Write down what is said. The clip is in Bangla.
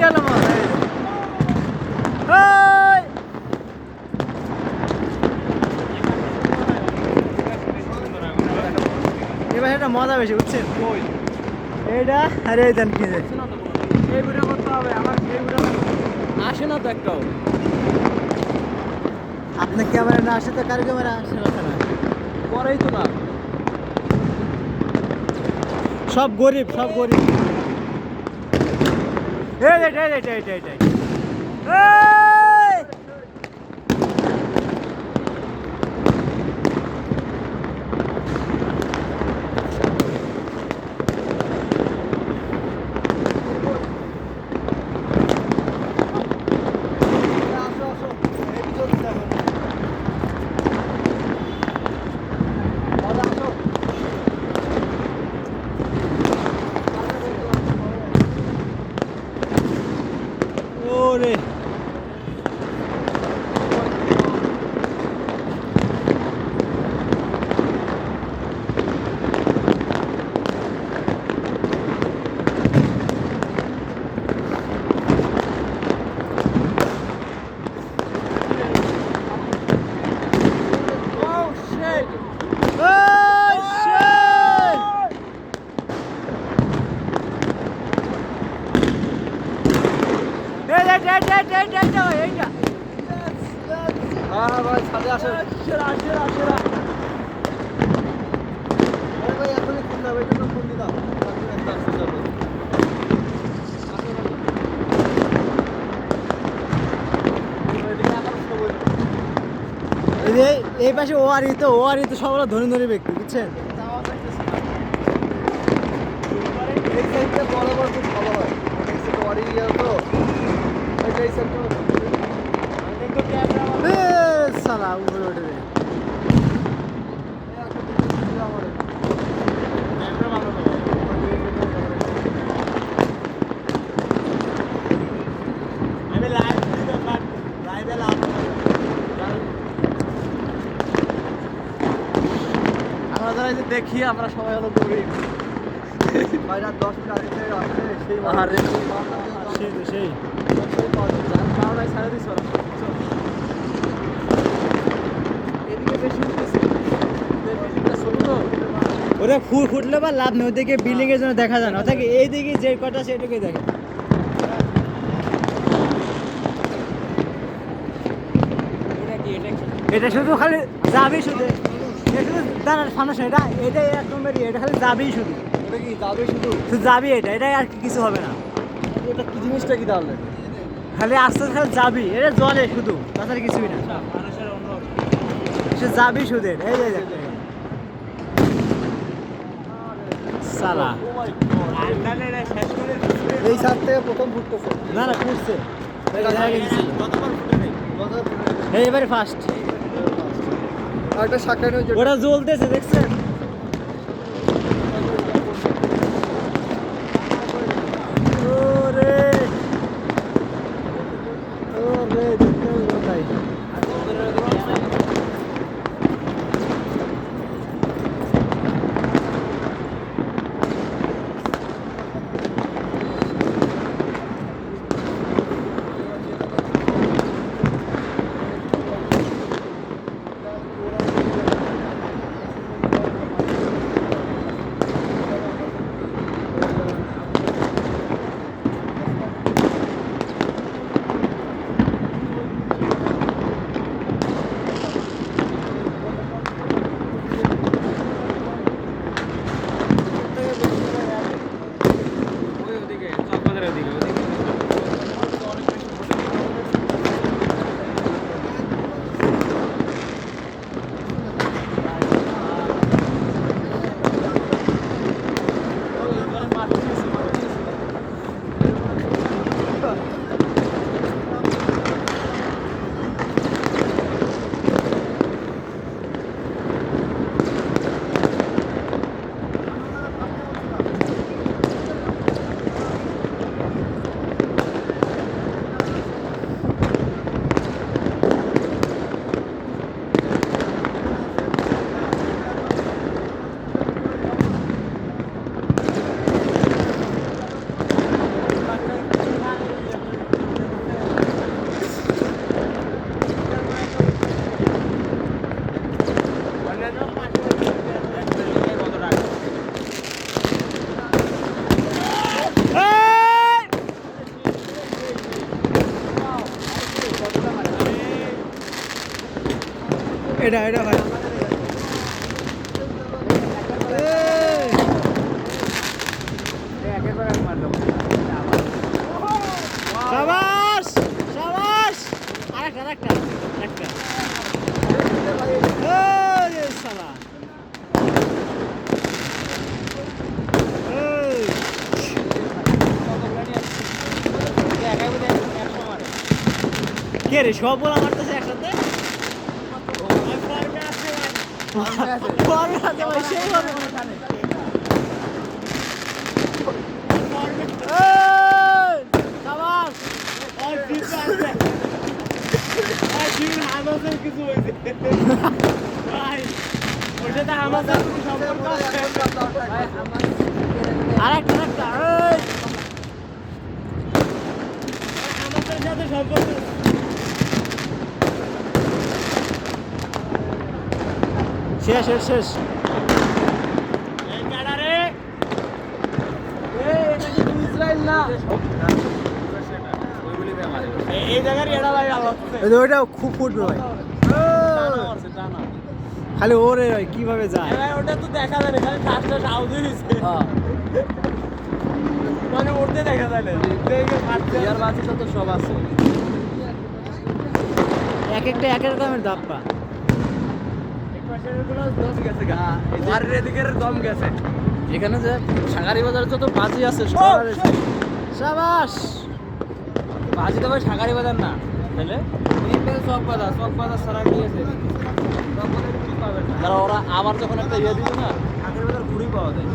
গেল মজা। এবার এটা মজা বেশি বুঝছেন এইটা আরে এই দেন কি এই ভিডিও করতে হবে আমার এই ভিডিও আসে না তো একটাও আপনার ক্যামেরা না আসে তো কার ক্যামেরা আসে না পরেই তো না সব গরিব এই ওরে এই পাশে ওয়ারি তো সব ধনী ধনী ব্যক্তি বুঝছেন বড় বড় খুব ভালো হয় ওয়ারি তো সালা উপরে উঠে দেখি আমরা সবাই হলো গরিব রাত 10 মিনিট আগে থেকে আসলে সেই ছাড়া দিস ওরা ফুটলে বা লাভ নেই ওদিকে বিল্ডিং এর জন্য দেখা যায় না ওটাকে এই দিকে যে কটা সেটাকে দেখে এটা শুধু খালি যাবি শুধু দাঁড়ান সমস্যা এটাই এক নম্বরই এটা খালি যাবেই শুধু এটা কি যাবে শুধু যাবি এটাই আর কিছু হবে না এটা কি জিনিসটা কি তাহলে খালি আস্তে আস্তে খালি যাবি এটা জলে শুধু তাছাড়া কিছুই না সে যাবি শুধু এই যে সালা এই সাত থেকে প্রথম ফুটতেছে না ফুটছে এইবারে ফার্স্ট একটা শাখা ওটা জ্বলতেছে দেখছেন এটা ভাই শাবাশ শাবাশ আরেকটা ওরে শালা কে রে সব বলা মারতেছে একসাথে সেই হবে কিছু হয়েছে ওটা আমাদের সম্পর্ক আরেকটা আমাদের সাথে সম্পর্ক শেষ এই কাটারে ইসরায়েল না এই জায়গার এড়া ভাই ওইটা খুব ফুটবে ভাই খালি ওরে ভাই কিভাবে যায় ওটা তো দেখা যায় না খালি ফার্স্টটা সাউন্ড হয়েছে মানে উঠতে দেখা যায় না ইয়ার বাচ্চা তো সব আছে এক এক রকমের দাপ্পা দম গেছে এখানে যে সাগারি বাজার যত বাজি আছে শাবাশ বাজি তো ভাই সাগারি বাজার না তাহলে চক বাজার সারা গিয়েছে ওরা আবার যখন একটা ইয়ে দিল না সাগারি বাজার ঘুরি পাওয়া যায়